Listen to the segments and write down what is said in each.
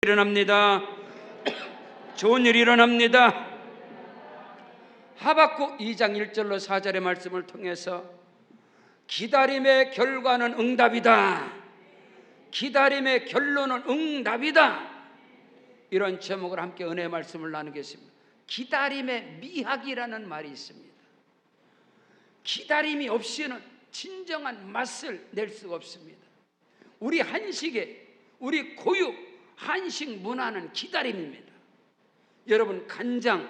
일어납니다. 좋은 일이 일어납니다. 하박국 2장 1절로 4절의 말씀을 통해서 기다림의 결과는 응답이다, 기다림의 결론은 응답이다, 이런 제목을 함께 은혜의 말씀을 나누겠습니다. 기다림의 미학이라는 말이 있습니다. 기다림이 없이는 진정한 맛을 낼 수가 없습니다. 우리 한식에, 우리 고유 한식 문화는 기다림입니다. 여러분, 간장,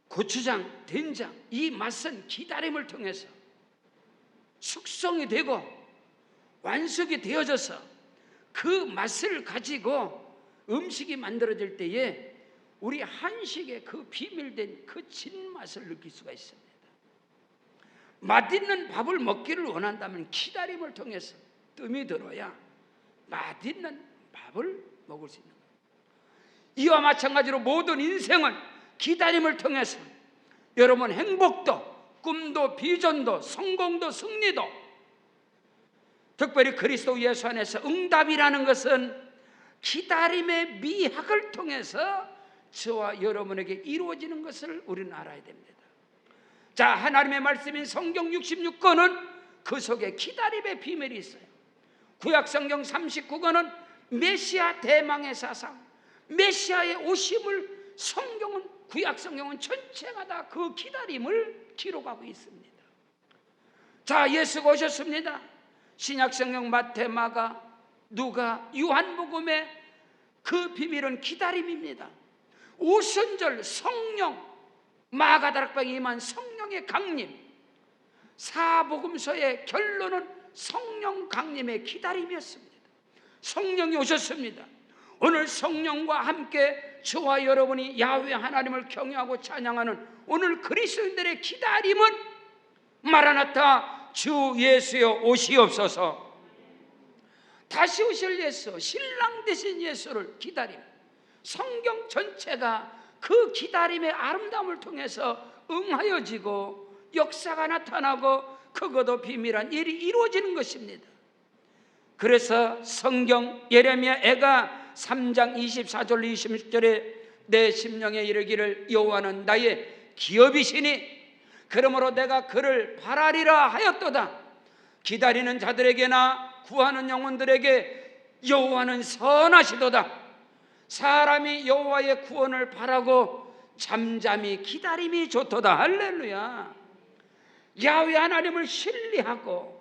고추장, 된장, 이 맛은 기다림을 통해서 숙성이 되고 완숙이 되어져서 그 맛을 가지고 음식이 만들어질 때에 우리 한식의 그 비밀된 그 진맛을 느낄 수가 있습니다. 맛있는 밥을 먹기를 원한다면 기다림을 통해서 뜸이 들어야 맛있는 밥을 먹을 수 있는 거예요. 이와 마찬가지로 모든 인생은 기다림을 통해서 여러분, 행복도, 꿈도, 비전도, 성공도, 승리도, 특별히 그리스도 예수 안에서 응답이라는 것은 기다림의 미학을 통해서 저와 여러분에게 이루어지는 것을 우리는 알아야 됩니다. 자, 하나님의 말씀인 성경 66권은 그 속에 기다림의 비밀이 있어요. 구약 성경 39권은 메시아 대망의 사상, 메시아의 오심을 성경은, 구약 성경은 전체가 다 그 기다림을 기록하고 있습니다. 자, 예수가 오셨습니다. 신약 성경 마태, 마가, 누가, 요한복음의 그 비밀은 기다림입니다. 오순절 성령, 마가다락방에 임한 성령의 강림, 사복음서의 결론은 성령 강림의 기다림이었습니다. 성령이 오셨습니다. 오늘 성령과 함께 저와 여러분이 야훼 하나님을 경외하고 찬양하는 오늘 그리스도인들의 기다림은 마라나타, 주 예수여 오시옵소서. 다시 오실 예수, 신랑 되신 예수를 기다림, 성경 전체가 그 기다림의 아름다움을 통해서 응하여지고 역사가 나타나고 크고도 비밀한 일이 이루어지는 것입니다. 그래서 성경 예레미야가 3장 24절 26절에 내 심령에 이르기를 여호와는 나의 기업이시니 그러므로 내가 그를 바라리라 하였도다. 기다리는 자들에게나 구하는 영혼들에게 여호와는 선하시도다. 사람이 여호와의 구원을 바라고 잠잠히 기다림이 좋도다. 할렐루야. 야훼 하나님을 신뢰하고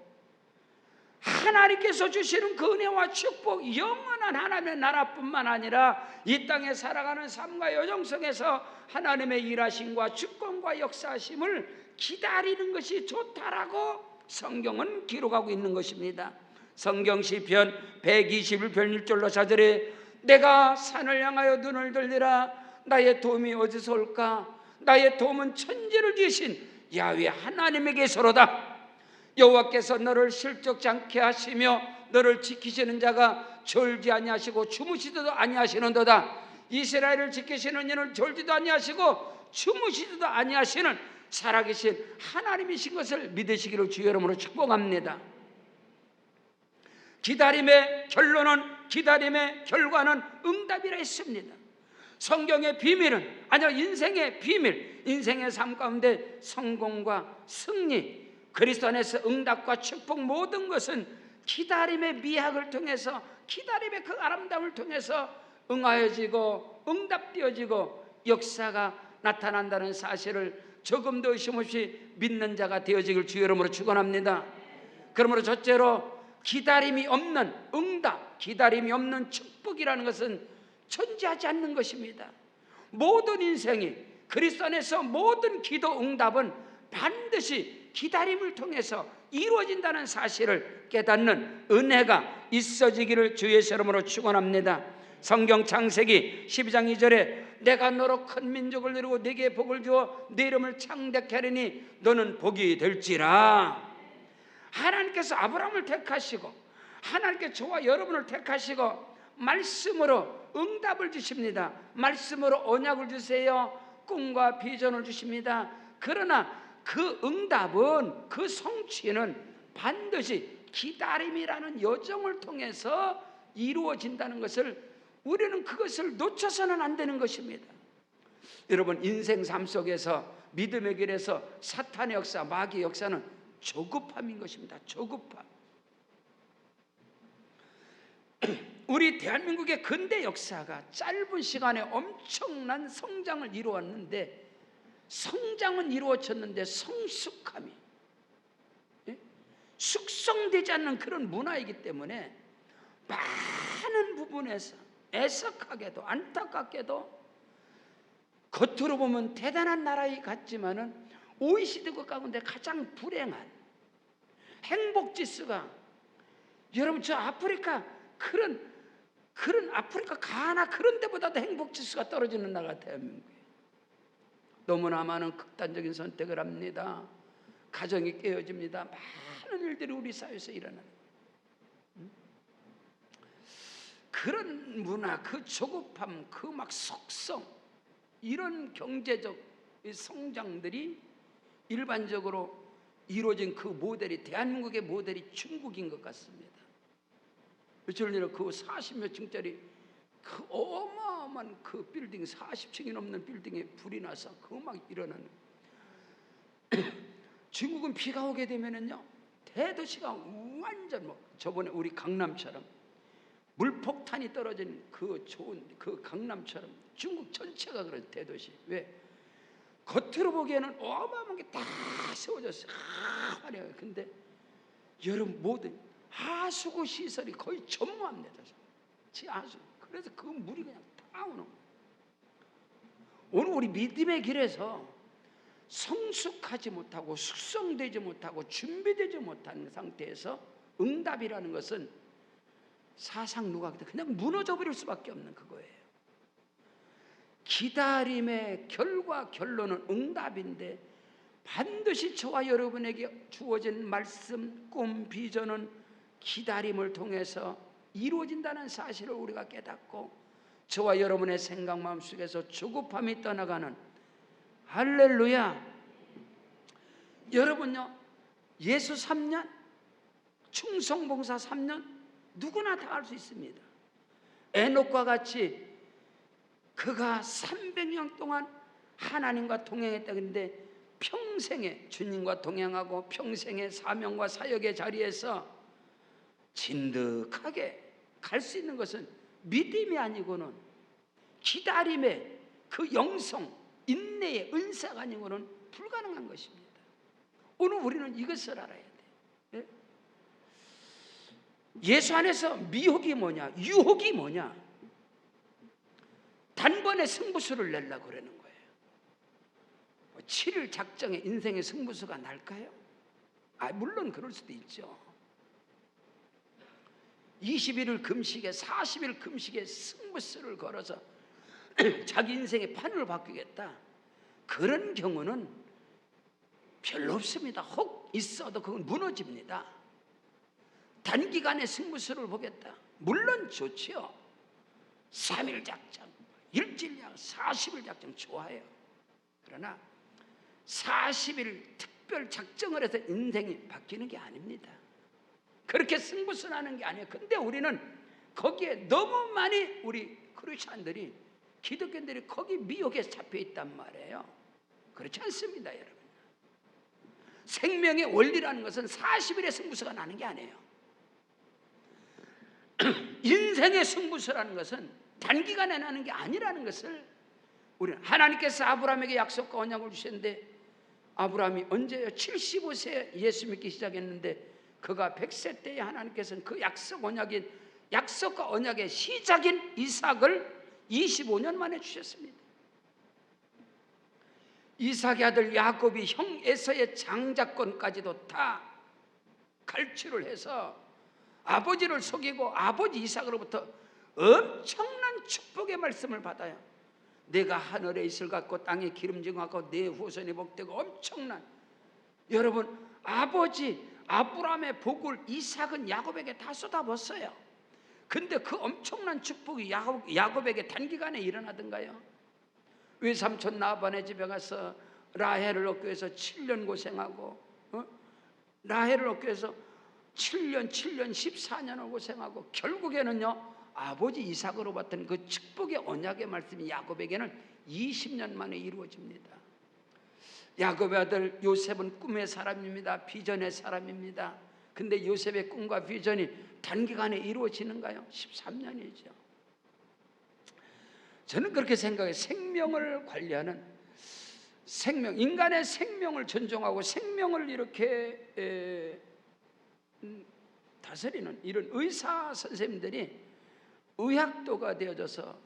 하나님께서 주시는 그 은혜와 축복, 영원한 하나님의 나라뿐만 아니라 이 땅에 살아가는 삶과 여정 속에서 하나님의 일하심과 주권과 역사하심을 기다리는 것이 좋다라고 성경은 기록하고 있는 것입니다. 성경 시편 121편 1절로 4절에 내가 산을 향하여 눈을 들리라. 나의 도움이 어디서 올까? 나의 도움은 천지를 지으신 야훼 하나님에게서로다. 여호와께서 너를 실족지 않게 하시며 너를 지키시는 자가 졸지 아니하시고 주무시지도 아니하시는도다. 이스라엘을 지키시는 이는 졸지도 아니하시고 주무시지도 아니하시는 살아계신 하나님이신 것을 믿으시기를 주의 이름으로 축복합니다. 기다림의 결론은, 기다림의 결과는 응답이라 했습니다. 성경의 비밀은, 아니요, 인생의 비밀, 인생의 삶 가운데 성공과 승리, 그리스도 안에서 응답과 축복, 모든 것은 기다림의 미학을 통해서, 기다림의 그 아름다움을 통해서 응하여지고 응답되어지고 역사가 나타난다는 사실을 조금도 의심 없이 믿는 자가 되어지길 주의 이름으로 축원합니다. 그러므로 첫째로 기다림이 없는 응답, 기다림이 없는 축복이라는 것은 존재하지 않는 것입니다. 모든 인생이, 그리스도 안에서 모든 기도 응답은 반드시 기다림을 통해서 이루어진다는 사실을 깨닫는 은혜가 있어지기를 주의 이름으로 축원합니다. 성경 창세기 12장 2절에 내가 너로 큰 민족을 이루고 네게 복을 주어 네 이름을 창대케 하리니 너는 복이 될지라. 하나님께서 아브라함을 택하시고 하나님께 저와 여러분을 택하시고 말씀으로 응답을 주십니다. 말씀으로 언약을 주세요. 꿈과 비전을 주십니다. 그러나 그 응답은, 그 성취는 반드시 기다림이라는 여정을 통해서 이루어진다는 것을 우리는 그것을 놓쳐서는 안 되는 것입니다. 여러분, 인생 삶 속에서 믿음의 길에서 사탄의 역사, 마귀의 역사는 조급함인 것입니다. 조급함. 우리 대한민국의 근대 역사가 짧은 시간에 엄청난 성장을 이루었는데, 성장은 이루어졌는데 성숙함이, 숙성되지 않는 그런 문화이기 때문에 많은 부분에서 애석하게도 안타깝게도 겉으로 보면 대단한 나라이 같지만은 OECD국 가운데 가장 불행한, 행복 지수가, 여러분 저 아프리카 그런 아프리카 가나 그런 데보다도 행복 지수가 떨어지는 나라가 대한민국이에요. 너무나 많은 극단적인 선택을 합니다. 가정이 깨어집니다. 많은 일들이 우리 사회에서 일어나는 그런 문화, 그 조급함, 그 막 속성, 이런 경제적 성장들이 일반적으로 이루어진 그 모델이, 대한민국의 모델이 중국인 것 같습니다. 며칠 전에 그 40몇 층짜리 그 어마어마한 그 빌딩, 40층이 넘는 빌딩에 불이 나서 그 막 일어나는 중국은 비가 오게 되면은요, 대도시가 완전 저번에 우리 강남처럼 물폭탄이 떨어진 그 좋은 그 강남처럼 중국 전체가 그런 대도시. 왜? 겉으로 보기에는 어마어마한 게 다 세워졌어요. 화려해요. 근데 여러분 모든 하수구 시설이 거의 전무합니다. 하수. 그래서 그 물이 그냥 다 오는 거예요. 오늘 우리 믿음의 길에서 성숙하지 못하고 숙성되지 못하고 준비되지 못한 상태에서 응답이라는 것은 사상 누각이다. 그냥 무너져 버릴 수밖에 없는 그거예요. 기다림의 결과 결론은 응답인데, 반드시 저와 여러분에게 주어진 말씀, 꿈, 비전은 기다림을 통해서 이루어진다는 사실을 우리가 깨닫고, 저와 여러분의 생각 마음속에서 조급함이 떠나가는, 할렐루야. 여러분요, 예수 3년, 충성봉사 3년 누구나 다 할 수 있습니다. 에녹과 같이 그가 300년 동안 하나님과 동행했다. 그런데 평생에 주님과 동행하고 평생의 사명과 사역의 자리에서 진득하게 갈 수 있는 것은 믿음이 아니고는 기다림의 그 영성, 인내의 은사가 아니고는 불가능한 것입니다. 오늘 우리는 이것을 알아야 돼요. 예수 안에서 미혹이 뭐냐, 유혹이 뭐냐, 단번에 승부수를 내려고 그러는 거예요. 7일 작정에 인생의 승부수가 날까요? 물론 그럴 수도 있죠. 21일 금식에 40일 금식에 승부수를 걸어서 자기 인생의 판을 바꾸겠다, 그런 경우는 별로 없습니다. 혹 있어도 그건 무너집니다. 단기간에 승부수를 보겠다, 물론 좋지요. 3일 작정, 일주일량 40일 작정 좋아해요. 그러나 40일 특별 작정을 해서 인생이 바뀌는 게 아닙니다. 그렇게 승부수나는 게 아니에요. 근데 우리는 거기에 너무 많이, 우리 크리스찬들이, 기독교인들이 거기 미혹에 잡혀 있단 말이에요. 그렇지 않습니다, 여러분. 생명의 원리라는 것은 40일의 승부수가 나는 게 아니에요. 인생의 승부수라는 것은 단기간에 나는 게 아니라는 것을, 우리는 하나님께서 아브라함에게 약속과 언약을 주셨는데, 아브라함이 언제요? 75세에 예수 믿기 시작했는데, 그가 100세 때에 하나님께서는 그 약속과 언약의 시작인 이삭을 25년 만에 주셨습니다. 이삭의 아들 야곱이 형 에서의 장자권까지도 다 갈취를 해서 아버지를 속이고 아버지 이삭으로부터 엄청난 축복의 말씀을 받아요. 내가 하늘에 이슬 같고 땅에 기름진 것 같고 내 후손이 복되고, 엄청난, 여러분 아버지 아브라함의 복을 이삭은 야곱에게 다 쏟아붓어요. 근데 그 엄청난 축복이 야곱에게 단기간에 일어나던가요? 외삼촌 라반의 집에 가서 라헬을 얻기 위해서 7년 고생하고, 라헬을 얻기 위해서 7년 14년을 고생하고, 결국에는요 아버지 이삭으로 받던 그 축복의 언약의 말씀이 야곱에게는 20년 만에 이루어집니다. 야곱의 아들 요셉은 꿈의 사람입니다. 비전의 사람입니다. 근데 요셉의 꿈과 비전이 단기간에 이루어지는가요? 13년이죠. 저는 그렇게 생각해요. 생명을 관리하는 생명, 인간의 생명을 존중하고 생명을 이렇게 다스리는 이런 의사 선생님들이 의학도가 되어져서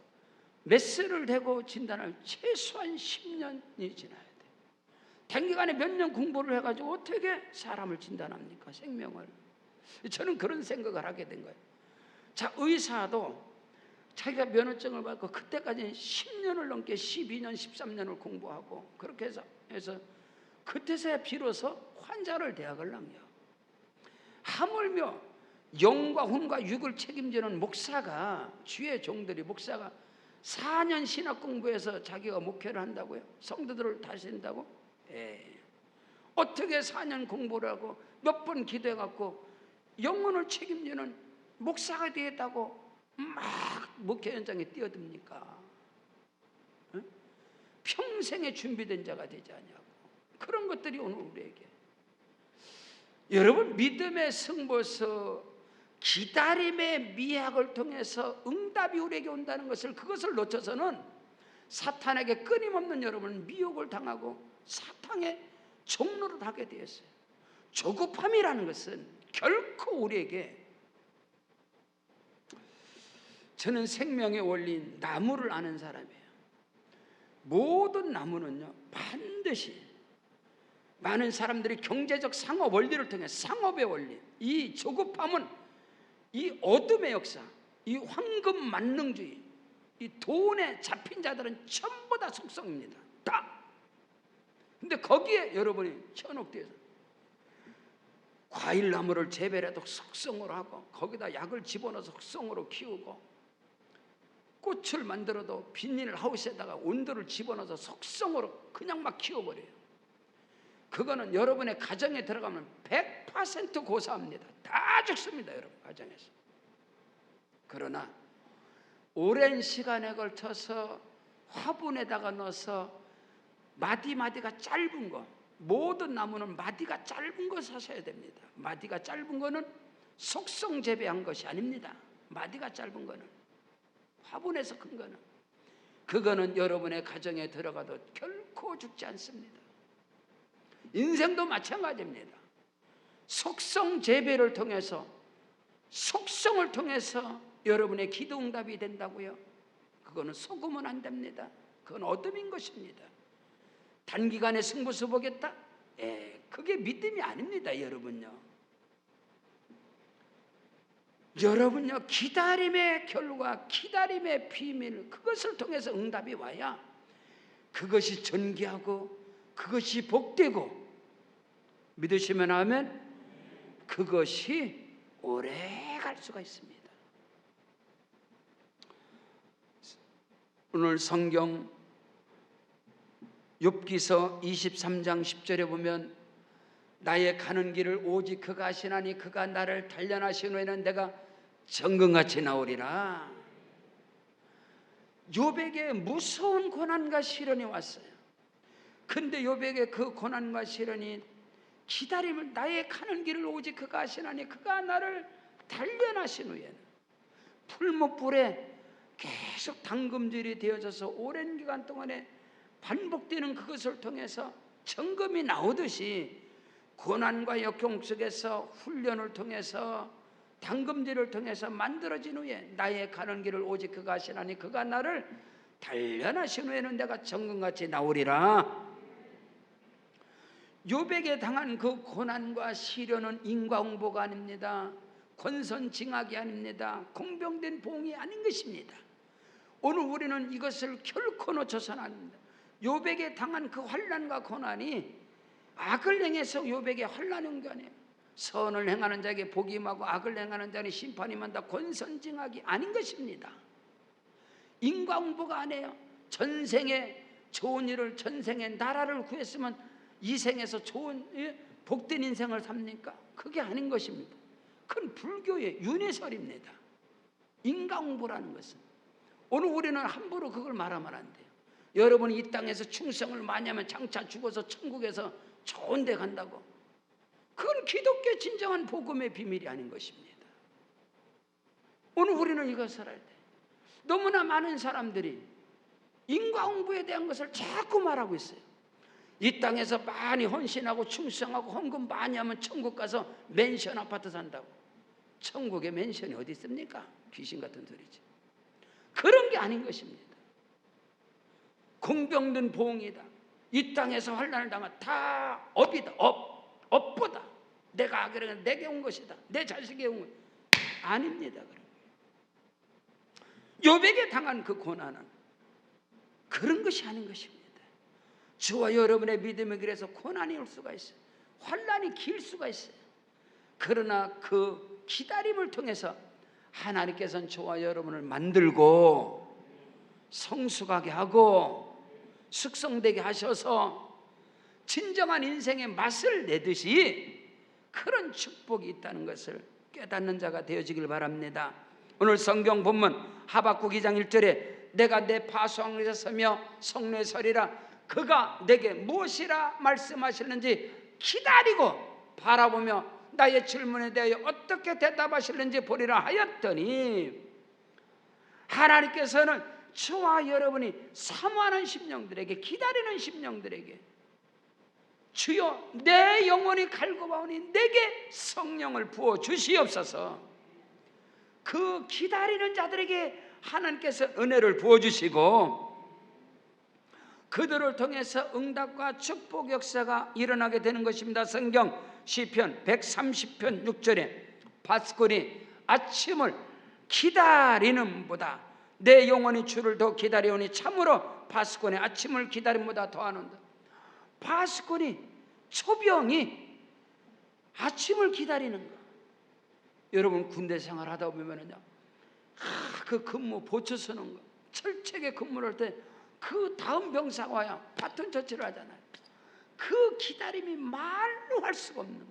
메스를 대고 진단할 최소한 10년이 지나야 돼. 단기간에 몇 년 공부를 해가지고 어떻게 사람을 진단합니까? 생명을. 저는 그런 생각을 하게 된 거예요. 자, 의사도 자기가 면허증을 받고 그때까지는 10년을 넘게 12년, 13년을 공부하고 그렇게 해서 그때서야 비로소 환자를 대하걸랑요. 하물며 영과 혼과 육을 책임지는 목사가, 주의 종들이 목사가 4년 신학 공부해서 자기가 목회를 한다고요? 성도들을 다스린다고? 어떻게 4년 공부를 하고 몇 번 기도해갖고 영혼을 책임지는 목사가 되겠다고 막 목회 현장에 뛰어듭니까? 응? 평생에 준비된 자가 되지 않냐고. 그런 것들이 오늘 우리에게, 여러분, 믿음의 승부서, 기다림의 미학을 통해서 응답이 우리에게 온다는 것을, 그것을 놓쳐서는 사탄에게 끊임없는 여러분 미혹을 당하고 사탄의 종로를 하게 되었어요. 조급함이라는 것은 결코 우리에게, 저는 생명의 원리인 나무를 아는 사람이에요. 모든 나무는요 반드시, 많은 사람들이 경제적 상업 원리를 통해 상업의 원리, 이 조급함은 이 어둠의 역사, 이 황금 만능주의, 이 돈에 잡힌 자들은 전부 다 속성입니다. 다. 근데 거기에 여러분이 현혹돼서 과일나무를 재배해도 속성으로 하고 거기다 약을 집어넣어서 속성으로 키우고, 꽃을 만들어도 비닐하우스에다가 온도를 집어넣어서 속성으로 그냥 막 키워버려요. 그거는 여러분의 가정에 들어가면 100% 고사합니다. 다 죽습니다, 여러분 가정에서. 그러나 오랜 시간에 걸쳐서 화분에다가 넣어서 마디마디가 짧은 거, 모든 나무는 마디가 짧은 거 사셔야 됩니다. 마디가 짧은 거는 속성 재배한 것이 아닙니다. 마디가 짧은 거는, 화분에서 큰 거는, 그거는 여러분의 가정에 들어가도 결코 죽지 않습니다. 인생도 마찬가지입니다. 속성 재배를 통해서, 속성을 통해서 여러분의 기도 응답이 된다고요? 그거는 속으면 안 됩니다. 그건 어둠인 것입니다. 단기간에 승부수 보겠다? 그게 믿음이 아닙니다, 여러분요. 여러분요, 기다림의 결과, 기다림의 비밀, 그것을 통해서 응답이 와야 그것이 전개하고 그것이 복되고, 믿으시면 아멘, 그것이 오래 갈 수가 있습니다. 오늘 성경 욥기서 23장 10절에 보면, 나의 가는 길을 오직 그가 아시나니 그가 나를 단련하신 후에는 내가 정금같이 나오리라. 욥에게 무서운 고난과 시련이 왔어요. 근데 욥에게 그 고난과 시련이, 기다림을, 나의 가는 길을 오직 그가 아시나니 그가 나를 단련하신 후에는, 풀무불에 계속 당금질이 되어져서 오랜 기간 동안에 반복되는 그것을 통해서 정금이 나오듯이, 고난과 역경 속에서 훈련을 통해서 당금질을 통해서 만들어진 후에 나의 가는 길을 오직 그가 아시나니 그가 나를 단련하신 후에는 내가 정금같이 나오리라. 욥에게 당한 그 고난과 시련은 인과응보가 아닙니다. 권선징악이 아닙니다. 공병된 보응이 아닌 것입니다. 오늘 우리는 이것을 결코 놓쳐서는 안 됩니다. 욥에게 당한 그 환난과 고난이 악을 행해서 욥에게 환난이 온 게 아니에요. 선을 행하는 자에게 복이 임하고 악을 행하는 자는 심판이 임한다. 권선징악이 아닌 것입니다. 인과응보가 아니에요. 전생에 좋은 일을, 전생에 나라를 구했으면 이 생에서 좋은 복된 인생을 삽니까? 그게 아닌 것입니다. 그건 불교의 윤회설입니다. 인과응보라는 것은 오늘 우리는 함부로 그걸 말하면 안 돼요. 여러분이 이 땅에서 충성을 많이 하면 장차 죽어서 천국에서 좋은 데 간다고. 그건 기독교의 진정한 복음의 비밀이 아닌 것입니다. 오늘 우리는 이것을 할 때 너무나 많은 사람들이 인과응보에 대한 것을 자꾸 말하고 있어요. 이 땅에서 많이 헌신하고 충성하고 헌금 많이 하면 천국 가서 맨션 아파트 산다고. 천국에 맨션이 어디 있습니까? 귀신 같은 소리지. 그런 게 아닌 것입니다. 공병든 보응이다. 이 땅에서 환난을 당한 다 업이다. 업보다 내가 악을 한 내게 온 것이다. 내 자식에게 온 것 아닙니다. 요백에 당한 그 고난은 그런 것이 아닌 것입니다. 저와 여러분의 믿음의 길에서 고난이 올 수가 있어요. 환난이 길 수가 있어요. 그러나 그 기다림을 통해서 하나님께서는 저와 여러분을 만들고 성숙하게 하고 숙성되게 하셔서 진정한 인생의 맛을 내듯이 그런 축복이 있다는 것을 깨닫는 자가 되어지길 바랍니다. 오늘 성경 본문 하박국 2장 1절에 내가 내 파수왕에서 서며 성내에 서리라 그가 내게 무엇이라 말씀하실는지 기다리고 바라보며 나의 질문에 대하여 어떻게 대답하실는지 보리라 하였더니 하나님께서는 저와 여러분이 사모하는 심령들에게 기다리는 심령들에게 주여 내 영혼이 갈구하오니 내게 성령을 부어 주시옵소서. 그 기다리는 자들에게 하나님께서 은혜를 부어주시고 그들을 통해서 응답과 축복 역사가 일어나게 되는 것입니다. 성경 시편 130편 6절에 바스골이 아침을 기다리는보다 내 영혼이 주를 더 기다려오니 참으로 바스골이 아침을 기다림보다 더하는다. 바스골이 초병이 아침을 기다리는 거. 여러분 군대 생활하다 보면은요, 그 근무 보초 서는 거, 철책에 근무를 할 때 그 다음 병사가 와야 바톤 터치를 하잖아요. 그 기다림이 말로 할 수가 없는 거예요.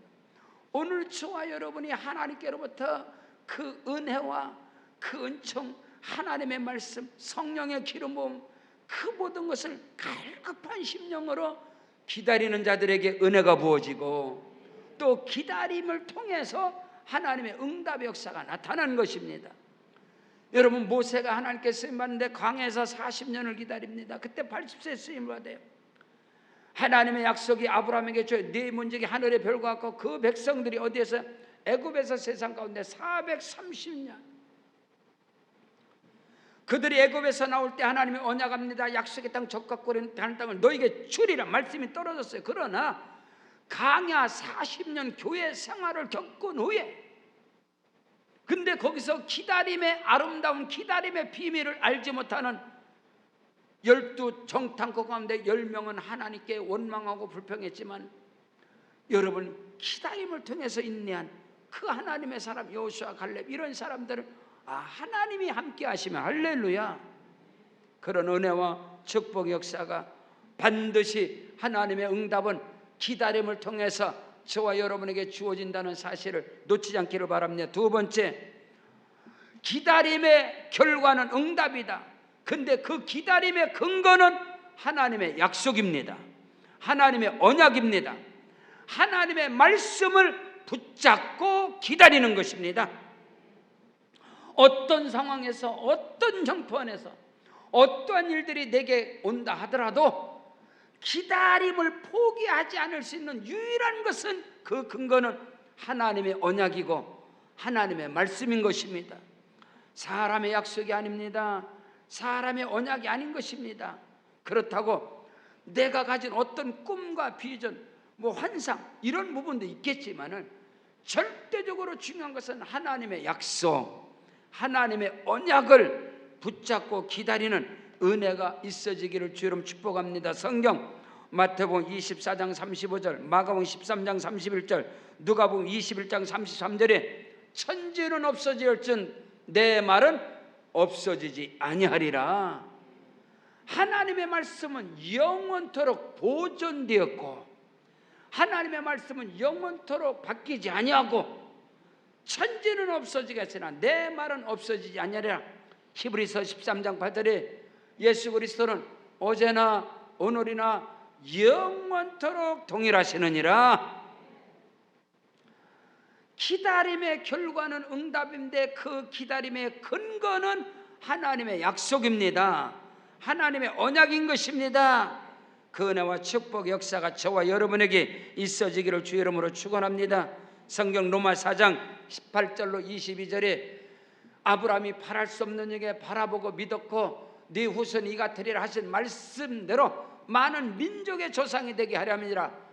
오늘 저와 여러분이 하나님께로부터 그 은혜와 그 은총, 하나님의 말씀, 성령의 기름 부음, 그 모든 것을 갈급한 심령으로 기다리는 자들에게 은혜가 부어지고 또 기다림을 통해서 하나님의 응답의 역사가 나타나는 것입니다. 여러분 모세가 하나님께 쓰임받는데 광야에서 40년을 기다립니다. 그때 80세 쓰임을 받아요. 하나님의 약속이 아브라함에게 줘요. 네 문적이 하늘의 별과 같고 그 백성들이 어디에서 애굽에서 세상 가운데 430년 그들이 애굽에서 나올 때 하나님이 언약합니다. 약속의 땅 적각거리는 땅을 너에게 주리라 말씀이 떨어졌어요. 그러나 광야 40년 교회 생활을 겪은 후에 근데 거기서 기다림의 아름다운 기다림의 비밀을 알지 못하는 12 정탐꾼 가운데 10명은 하나님께 원망하고 불평했지만 여러분 기다림을 통해서 인내한 그 하나님의 사람 여호수아 갈렙 이런 사람들은 하나님이 함께 하시면 할렐루야. 그런 은혜와 축복의 역사가 반드시 하나님의 응답은 기다림을 통해서 저와 여러분에게 주어진다는 사실을 놓치지 않기를 바랍니다. 두 번째, 기다림의 결과는 응답이다. 근데 그 기다림의 근거는 하나님의 약속입니다. 하나님의 언약입니다. 하나님의 말씀을 붙잡고 기다리는 것입니다. 어떤 상황에서 어떤 형편 안에서 어떠한 일들이 내게 온다 하더라도 기다림을 포기하지 않을 수 있는 유일한 것은 그 근거는 하나님의 언약이고 하나님의 말씀인 것입니다. 사람의 약속이 아닙니다. 사람의 언약이 아닌 것입니다. 그렇다고 내가 가진 어떤 꿈과 비전, 환상 이런 부분도 있겠지만은 절대적으로 중요한 것은 하나님의 약속, 하나님의 언약을 붙잡고 기다리는 은혜가 있어지기를 주 이름 축복합니다. 성경 마태복음 24장 35절, 마가복음 13장 31절, 누가복음 21장 33절에 천지는 없어질진 내 말은 없어지지 아니하리라. 하나님의 말씀은 영원토록 보존되었고 하나님의 말씀은 영원토록 바뀌지 아니하고 천지는 없어지겠으나 내 말은 없어지지 아니하리라. 히브리서 13장 8절에 예수 그리스도는 어제나 오늘이나 영원토록 동일하시느니라. 기다림의 결과는 응답인데 그 기다림의 근거는 하나님의 약속입니다. 하나님의 언약인 것입니다. 그 은혜와 축복 역사가 저와 여러분에게 있어지기를 주 이름으로 축원합니다. 성경 로마 4장 18절로 22절에 아브라함이 바랄 수 없는 영에 바라보고 믿었고 네 후손 이 같으리라 하신 말씀대로 많은 민족의 조상이 되게 하려니라.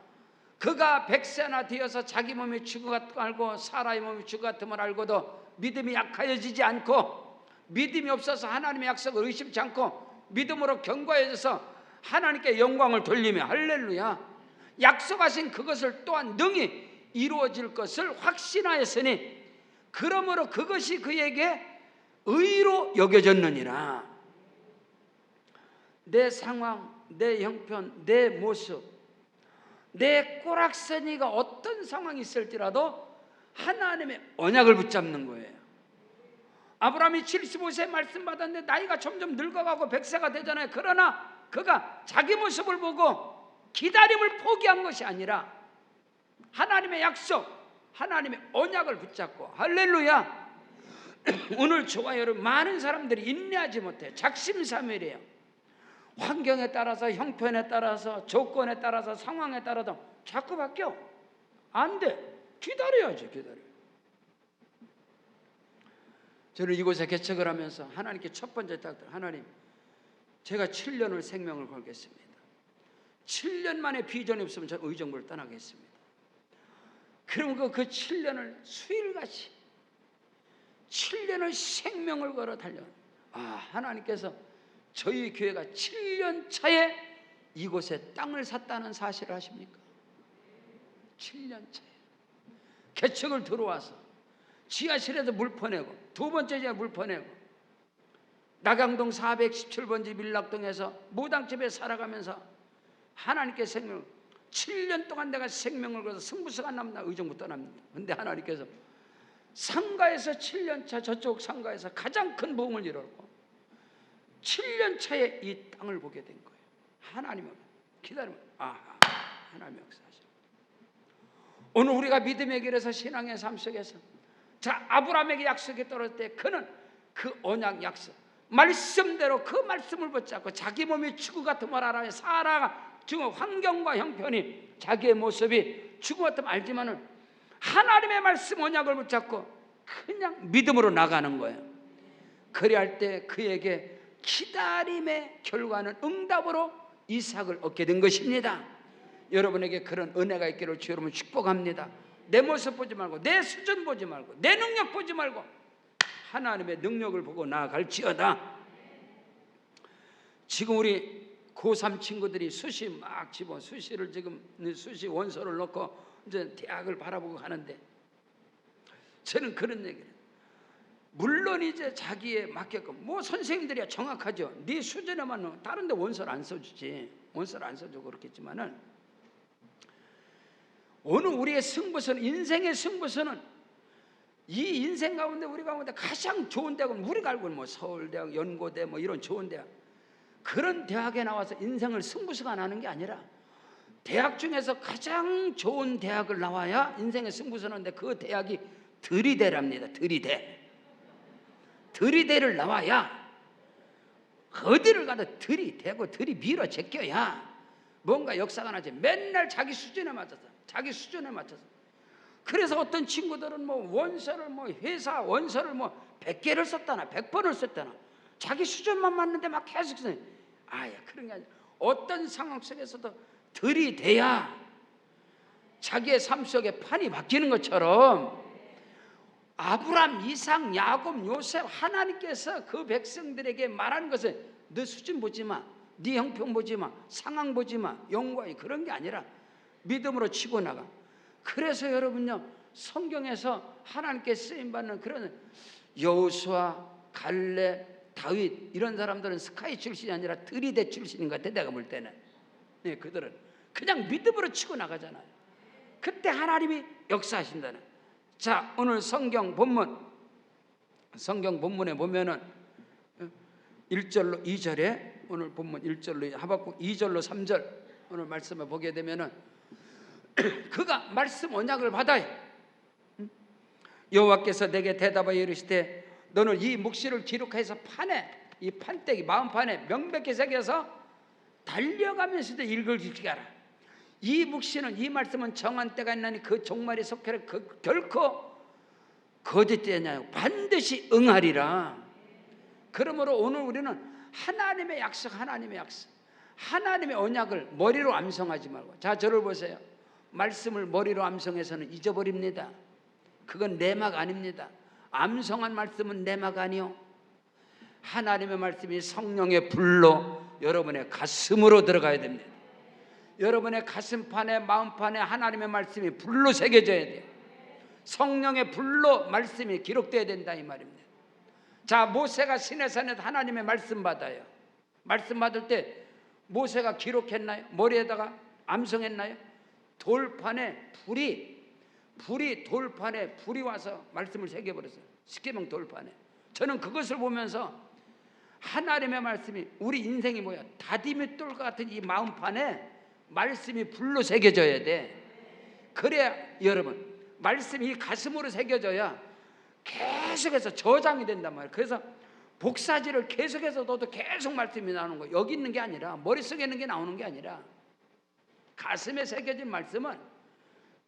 그가 100세나 되어서 자기 몸이 죽어 같음을 알고 사라의 몸이 죽어 같음을 알고도 믿음이 약하여지지 않고 믿음이 없어서 하나님의 약속을 의심치 않고 믿음으로 견고해져서 하나님께 영광을 돌리며 할렐루야, 약속하신 그것을 또한 능히 이루어질 것을 확신하였으니 그러므로 그것이 그에게 의로 여겨졌느니라. 내 상황, 내 형편, 내 모습, 내 꼬락서니가 어떤 상황이 있을지라도 하나님의 언약을 붙잡는 거예요. 아브라함이 75세 말씀 받았는데 나이가 점점 늙어가고 100세가 되잖아요. 그러나 그가 자기 모습을 보고 기다림을 포기한 것이 아니라 하나님의 약속, 하나님의 언약을 붙잡고 할렐루야. 오늘 저와 여러분 많은 사람들이 인내하지 못해 작심삼일이에요. 환경에 따라서, 형편에 따라서, 조건에 따라서, 상황에 따라서 자꾸 바뀌어. 안 돼. 기다려야지. 기다려. 저는 이곳에 개척을 하면서 하나님께 첫 번째 딱, 하나님, 제가 7년을 생명을 걸겠습니다. 7년 만에 비전이 없으면 저는 의정부를 떠나겠습니다. 그럼 그 7년을 수일같이 7년을 생명을 걸어 달려. 하나님께서 저희 교회가 7년 차에 이곳에 땅을 샀다는 사실을 아십니까? 7년 차에 개척을 들어와서 지하실에서 물 퍼내고, 두 번째 지하 물 퍼내고, 낙양동 417번지 밀락동에서 무당집에 살아가면서 하나님께 생명을, 7년 동안 내가 생명을 걸어서 승부수가 남나 의정부 떠납니다. 근데 하나님께서 상가에서 7년 차 저쪽 상가에서 가장 큰 부흥을 이뤘고 7년 차에 이 땅을 보게 된 거예요. 하나님은 기다리면 하나님의 역사하셔. 오늘 우리가 믿음의 길에서 신앙의 삶 속에서 자, 아브라함에게 약속이 떨어질 때 그는 그 언약 약속 말씀대로 그 말씀을 붙잡고 자기 몸이 죽음 같음을 알아요. 사라가 지금 환경과 형편이 자기의 모습이 죽음 같음 알지만은 하나님의 말씀 언약을 붙잡고 그냥 믿음으로 나가는 거예요. 그리할 때 그에게 기다림의 결과는 응답으로 이삭을 얻게 된 것입니다. 여러분에게 그런 은혜가 있기를 주 여러분 축복합니다. 내 모습 보지 말고, 내 수준 보지 말고, 내 능력 보지 말고 하나님의 능력을 보고 나아갈지어다. 지금 우리 고3 친구들이 수시 막 집어, 수시를 지금 수시 원서를 넣고 이제 대학을 바라보고 하는데, 저는 그런 얘기를, 물론 이제 자기에 맞게끔 뭐 선생님들이야 정확하죠. 네 수준에만, 다른 데 원서를 안 써주지, 원서를 안 써주고 그렇겠지만은 오늘 우리의 승부수는, 인생의 승부수는, 이 인생 가운데 우리 가운데 가장 좋은 대학은 우리가 알고 있는 뭐 서울대학, 연고대 뭐 이런 좋은 대학, 그런 대학에 나와서 인생을 승부수가 나는 게 아니라 대학 중에서 가장 좋은 대학을 나와야 인생의 승부수는데 그 대학이 들이대랍니다. 들이대를 나와야 어디를 가도 들이대고 들이밀어 제껴야 뭔가 역사가 나지. 맨날 자기 수준에 맞춰서, 자기 수준에 맞춰서. 그래서 어떤 친구들은 뭐 원서를, 뭐 회사 원서를 뭐 100개를 썼다나 100번을 썼다나 자기 수준만 맞는데 막 계속 써요. 그런 게 아니라 어떤 상황 속에서도 들이대야 자기의 삶 속에 판이 바뀌는 것처럼 아브람, 이삭, 야곱, 요셉, 하나님께서 그 백성들에게 말하는 것은 너 수준 보지 마, 네 형편 보지 마, 상황 보지 마, 영광이 그런 게 아니라 믿음으로 치고 나가. 그래서 여러분요, 성경에서 하나님께 쓰임받는 그런 여호수아, 갈렙, 다윗 이런 사람들은 스카이 출신이 아니라 들이대 출신인 것 같아. 내가 볼 때는 그들은 그냥 믿음으로 치고 나가잖아요. 그때 하나님이 역사하신다는. 자, 오늘 성경 본문에 보면은 1절로 2절에 오늘 본문 1절로 하박국 2절로 3절 오늘 말씀을 보게 되면은 그가 말씀 언약을 받아요. 여호와께서 내게 대답하여 이르시되 너는 이 묵시를 기록해서 판에 이 판때기 마음판에 명백히 새겨서 달려가면서도 읽을지게 하라. 이 묵시는 이 말씀은 정한 때가 있나니 그 종말이 속해라. 결코 거짓되냐고 반드시 응하리라. 그러므로 오늘 우리는 하나님의 약속 하나님의 언약을 머리로 암송하지 말고, 자 저를 보세요. 말씀을 머리로 암송해서는 잊어버립니다. 그건 내막 아닙니다. 암송한 말씀은 내막 아니요, 하나님의 말씀이 성령의 불로 여러분의 가슴으로 들어가야 됩니다. 여러분의 가슴판에 마음판에 하나님의 말씀이 불로 새겨져야 돼요. 성령의 불로 말씀이 기록돼야 된다 이 말입니다. 자, 모세가 시내산에서 하나님의 말씀 받아요. 말씀 받을 때 모세가 기록했나요? 머리에다가 암송했나요? 돌판에 돌판에 불이 와서 말씀을 새겨버렸어요. 십계명 돌판에. 저는 그것을 보면서 하나님의 말씀이 우리 인생이 뭐야? 다디밋돌 같은 이 마음판에 말씀이 불로 새겨져야 돼. 그래야 여러분 말씀이 가슴으로 새겨져야 계속해서 저장이 된단 말이에요. 그래서 복사지를 계속해서 넣어도 계속 말씀이 나오는 거예요. 여기 있는 게 아니라, 머릿속에 있는 게 나오는 게 아니라 가슴에 새겨진 말씀은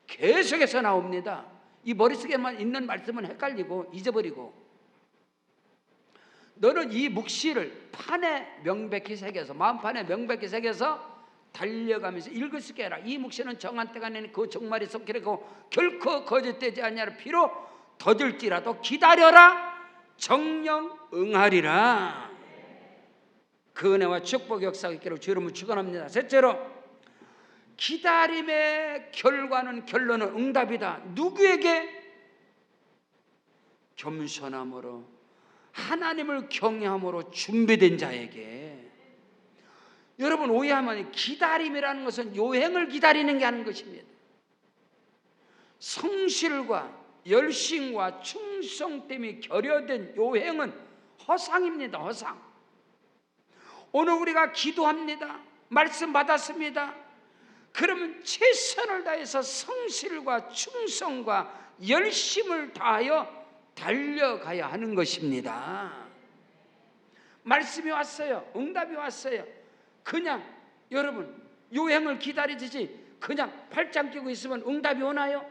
계속해서 나옵니다. 이 머릿속에만 있는 말씀은 헷갈리고 잊어버리고, 너는 이 묵시를 판에 명백히 새겨서, 마음판에 명백히 새겨서 달려가면서 읽을 수 있게 해라. 이 묵시는 정한 때가 내니 그 종말이 속히라고 결코 거짓되지 아니하라. 비록 더딜지라도 기다려라. 정령 응하리라. 그 은혜와 축복 역사가 있기를 주 이름으로 축원합니다. 셋째로, 기다림의 결과는 결론은 응답이다. 누구에게? 겸손함으로 하나님을 경외함으로 준비된 자에게. 여러분 오해하면 기다림이라는 것은 요행을 기다리는 게 아닌 것입니다. 성실과 열심과 충성 때문에 결여된 요행은 허상입니다. 허상. 오늘 우리가 기도합니다. 말씀 받았습니다. 그러면 최선을 다해서 성실과 충성과 열심을 다하여 달려가야 하는 것입니다. 말씀이 왔어요. 응답이 왔어요. 그냥 여러분 요행을 기다리듯이 그냥 팔짱 끼고 있으면 응답이 오나요?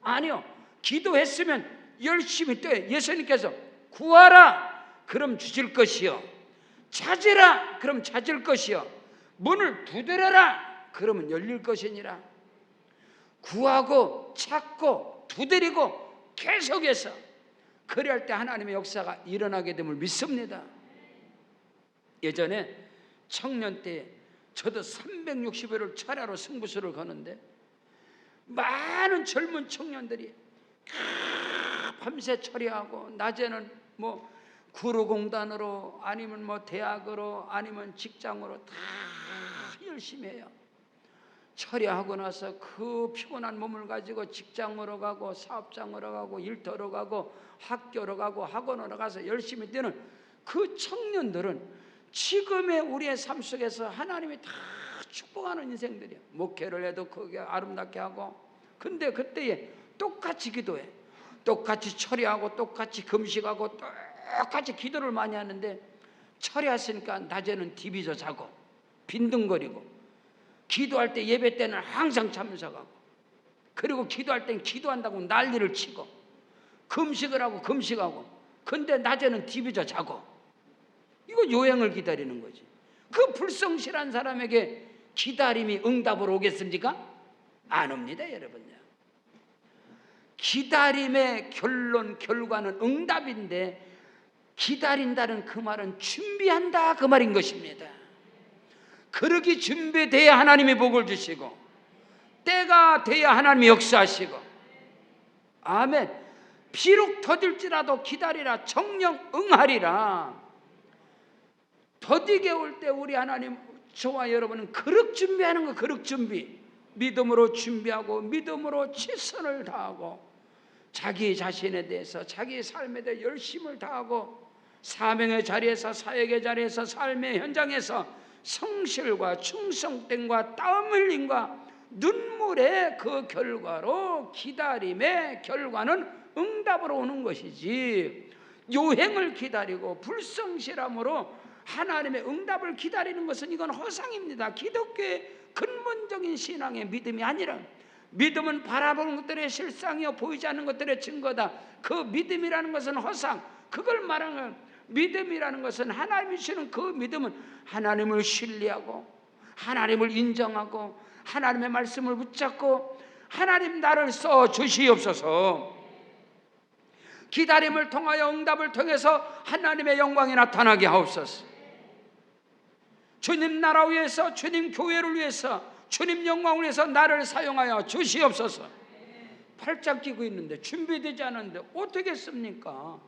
아니요. 기도했으면 열심히 또 예수님께서 구하라 그럼 주실 것이요, 찾으라 그럼 찾을 것이요, 문을 두드려라 그러면 열릴 것이니라. 구하고 찾고 두드리고 계속해서 그래야 할 때 하나님의 역사가 일어나게 됨을 믿습니다. 예전에 청년 때 저도 360일을 철야로 승부수를 거는데 많은 젊은 청년들이 밤새 철야하고 낮에는 뭐 구로공단으로 아니면 뭐 대학으로 아니면 직장으로 다 열심히 해요. 철야하고 나서 그 피곤한 몸을 가지고 직장으로 가고 사업장으로 가고 일터로 가고 학교로 가고 학원으로 가서 열심히 뛰는 그 청년들은 지금의 우리의 삶 속에서 하나님이 다 축복하는 인생들이야. 목회를 해도 그게 아름답게 하고, 근데 그때에 똑같이 기도해, 똑같이 철야하고 똑같이 금식하고 똑같이 기도를 많이 하는데 철야했으니까 낮에는 디비져 자고 빈둥거리고, 기도할 때 예배 때는 항상 참석하고, 그리고 기도할 때는 기도한다고 난리를 치고 금식을 하고 금식하고, 근데 낮에는 디비져 자고. 이거 요행을 기다리는 거지. 그 불성실한 사람에게 기다림이 응답으로 오겠습니까? 안 옵니다, 여러분요. 기다림의 결과는 응답인데, 기다린다는 그 말은 준비한다 그 말인 것입니다. 그러기 준비돼야 하나님이 복을 주시고, 때가 돼야 하나님이 역사하시고. 아멘. 비록 더딜지라도 기다리라. 정령 응하리라. 더디게 올 때 우리 하나님, 저와 여러분은 그릇 준비하는 거, 그릇 준비. 믿음으로 준비하고 믿음으로 최선을 다하고 자기 자신에 대해서, 자기 삶에 대해 열심을 다하고 사명의 자리에서, 사역의 자리에서, 삶의 현장에서 성실과 충성됨과 땀 흘림과 눈물의 그 결과로, 기다림의 결과는 응답으로 오는 것이지, 요행을 기다리고 불성실함으로 하나님의 응답을 기다리는 것은 이건 허상입니다. 기독교의 근본적인 신앙의 믿음이 아니라, 믿음은 바라보는 것들의 실상이요 보이지 않는 것들의 증거다. 그 믿음이라는 것은 허상, 그걸 말하는 믿음이라는 것은, 하나님이 주시는 그 믿음은 하나님을 신뢰하고 하나님을 인정하고 하나님의 말씀을 붙잡고 하나님 나를 써 주시옵소서, 기다림을 통하여 응답을 통해서 하나님의 영광이 나타나게 하옵소서. 주님 나라 위해서, 주님 교회를 위해서, 주님 영광을 위해서 나를 사용하여 주시옵소서. 팔짱 끼고 있는데 준비되지 않은데 어떻겠습니까?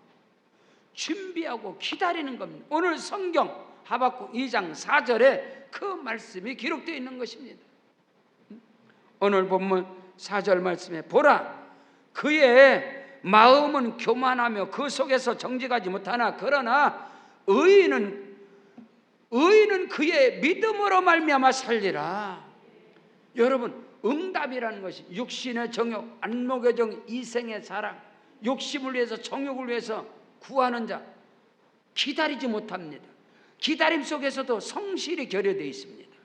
준비하고 기다리는 겁니다. 오늘 성경 하박국 2장 4절에 그 말씀이 기록되어 있는 것입니다. 오늘 본문 4절 말씀에 보라, 그의 마음은 교만하며 그 속에서 정직하지 못하나 그러나 의인은 그의 믿음으로 말미암아 살리라. 여러분, 응답이라는 것이 육신의 정욕, 안목의 정, 이생의 사랑, 욕심을 위해서, 정욕을 위해서 구하는 자 기다리지 못합니다. 기다림 속에서도 성실이 결여되어 있습니다.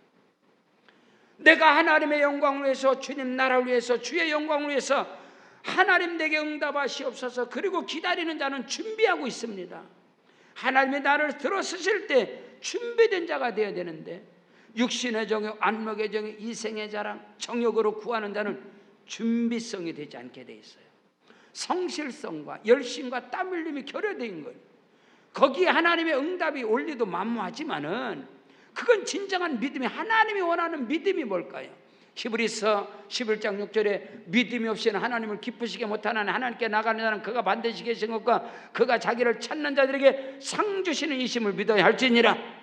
내가 하나님의 영광을 위해서, 주님 나라를 위해서, 주의 영광을 위해서 하나님 내게 응답하시옵소서. 그리고 기다리는 자는 준비하고 있습니다. 하나님이 나를 들어서실 때 준비된 자가 되어야 되는데, 육신의 정욕, 안목의 정욕, 이생의 자랑, 정욕으로 구하는 자는 준비성이 되지 않게 돼 있어요. 성실성과 열심과 땀 흘림이 결여된 거예요. 거기에 하나님의 응답이 올리도 만무하지만은 그건 진정한 믿음이, 하나님이 원하는 믿음이 뭘까요? 히브리서 11장 6절에 믿음이 없이는 하나님을 기쁘시게 못하는, 하나님께 나가는 자는 그가 반드시 계신 것과 그가 자기를 찾는 자들에게 상 주시는 이심을 믿어야 할지니라.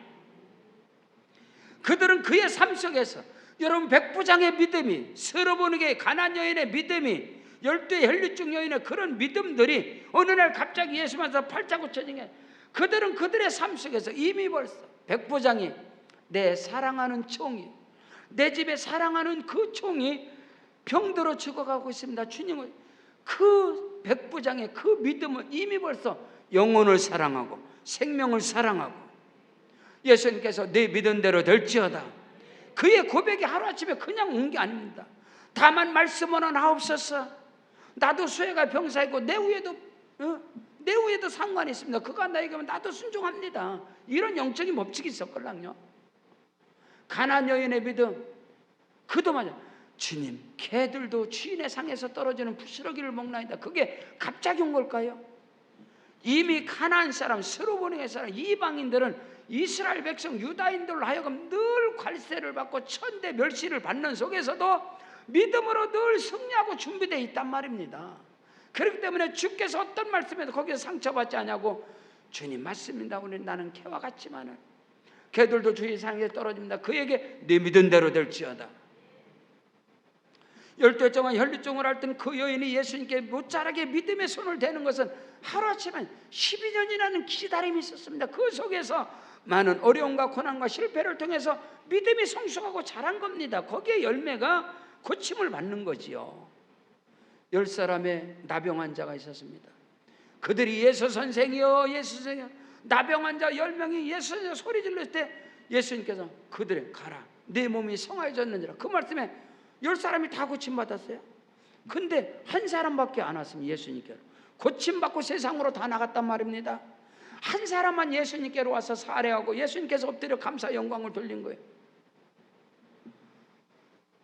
그들은 그의 삶 속에서, 여러분, 백부장의 믿음이, 스르보니게 가나안 여인의 믿음이, 12의 혈류증 여인의 그런 믿음들이 어느 날 갑자기 예수만서 팔자 고쳐진 게, 그들은 그들의 삶 속에서 이미 벌써 백부장이, 내 사랑하는 총이, 내 집에 사랑하는 그 총이 병들어 죽어가고 있습니다. 주님은 그 백부장의 그 믿음은 이미 벌써 영혼을 사랑하고 생명을 사랑하고, 예수님께서 내 믿은 대로 될지어다, 그의 고백이 하루아침에 그냥 온 게 아닙니다. 다만 말씀은 하옵소서. 나도 수혜가 병사이고 내 후에도 상관이 있습니다. 그가 나에게 하면 나도 순종합니다. 이런 영적인 법칙이 있었걸랑요. 가나안 여인의 믿음, 그도 맞아. 주님, 개들도 주인의 상에서 떨어지는 부스러기를 먹나이다. 그게 갑자기 온 걸까요? 이미 가나안 사람, 스로보니의 사람, 이방인들은 이스라엘 백성, 유다인들로 하여금 늘 괄세를 받고 천대 멸시를 받는 속에서도 믿음으로 늘 승리하고 준비되어 있단 말입니다. 그렇기 때문에 주께서 어떤 말씀에도 거기서 상처받지 않냐고, 주님 맞습니다. 오늘 나는 개와 같지만은 개들도 주의 상에 떨어집니다. 그에게 네 믿은 대로 될지어다. 12해 동안 혈류증을 앓던 그 여인이 예수님께 못자라게 믿음의 손을 대는 것은 하루아침에 12년이라는 기다림이 있었습니다. 그 속에서 많은 어려움과 고난과 실패를 통해서 믿음이 성숙하고 자란 겁니다. 거기에 열매가 고침을 받는 거지요. 10사람의 나병 환자가 있었습니다. 그들이 예수 선생이여, 예수 선생이여, 나병 환자 10명이 예수 선생 소리 질렀을 때 예수님께서 그들의 가라, 내 몸이 성화해졌느니라. 그 말씀에 10사람이 다 고침받았어요. 근데 한 사람밖에 안 왔습니다. 예수님께로 고침받고 세상으로 다 나갔단 말입니다. 한 사람만 예수님께로 와서 사례하고 예수님께서 엎드려 감사 영광을 돌린 거예요.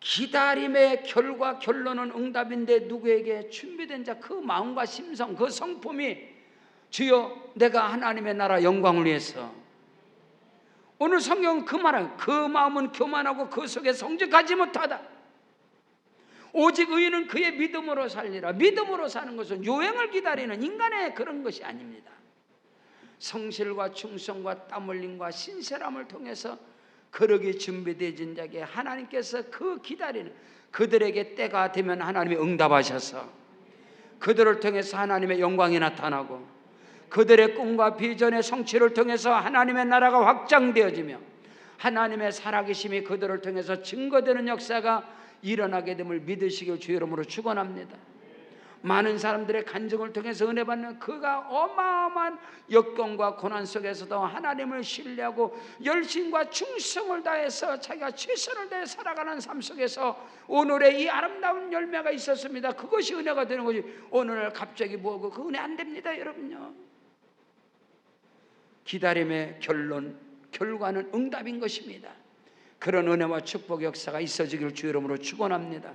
기다림의 결과, 결론은 응답인데 누구에게? 준비된 자, 그 마음과 심성, 그 성품이 주여 내가 하나님의 나라 영광을 위해서. 오늘 성경은 그 말은, 그 마음은 교만하고 그 속에 성직하지 못하다. 오직 의인은 그의 믿음으로 살리라. 믿음으로 사는 것은 요행을 기다리는 인간의 그런 것이 아닙니다. 성실과 충성과 땀 흘림과 신실함을 통해서 그러기 준비되어진 자에게 하나님께서 그 기다리는 그들에게 때가 되면 하나님이 응답하셔서 그들을 통해서 하나님의 영광이 나타나고 그들의 꿈과 비전의 성취를 통해서 하나님의 나라가 확장되어지며 하나님의 살아계심이 그들을 통해서 증거되는 역사가 일어나게 됨을 믿으시길 주의 이름으로 축원합니다. 많은 사람들의 간증을 통해서 은혜 받는 그가 어마어마한 역경과 고난 속에서도 하나님을 신뢰하고 열심과 충성을 다해서 자기가 최선을 다해 살아가는 삶 속에서 오늘의 이 아름다운 열매가 있었습니다. 그것이 은혜가 되는 거지. 오늘 갑자기 뭐고 그 은혜 안 됩니다, 여러분요. 기다림의 결과는 응답인 것입니다. 그런 은혜와 축복의 역사가 있어지길 주의 이름으로 축원합니다.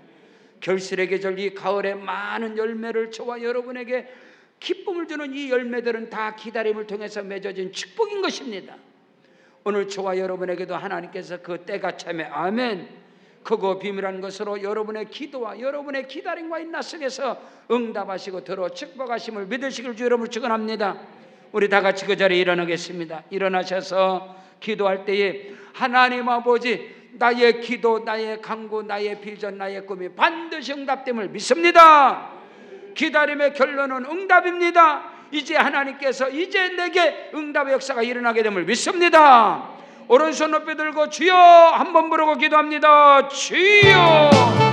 결실의 계절 이 가을에 많은 열매를 저와 여러분에게 기쁨을 주는 이 열매들은 다 기다림을 통해서 맺어진 축복인 것입니다. 오늘 저와 여러분에게도 하나님께서 그 때가 참에 아멘 크고 비밀한 것으로 여러분의 기도와 여러분의 기다림과 인나 속에서 응답하시고 들어 축복하심을 믿으시길 주의 이름으로 축원합니다. 우리 다 같이 그 자리에 일어나겠습니다. 일어나셔서 기도할 때에 하나님 아버지, 나의 기도, 나의 간구, 나의 비전, 나의 꿈이 반드시 응답됨을 믿습니다. 기다림의 결론은 응답입니다. 이제 하나님께서 이제 내게 응답의 역사가 일어나게 됨을 믿습니다. 오른손 높이 들고 주여 한번 부르고 기도합니다. 주여.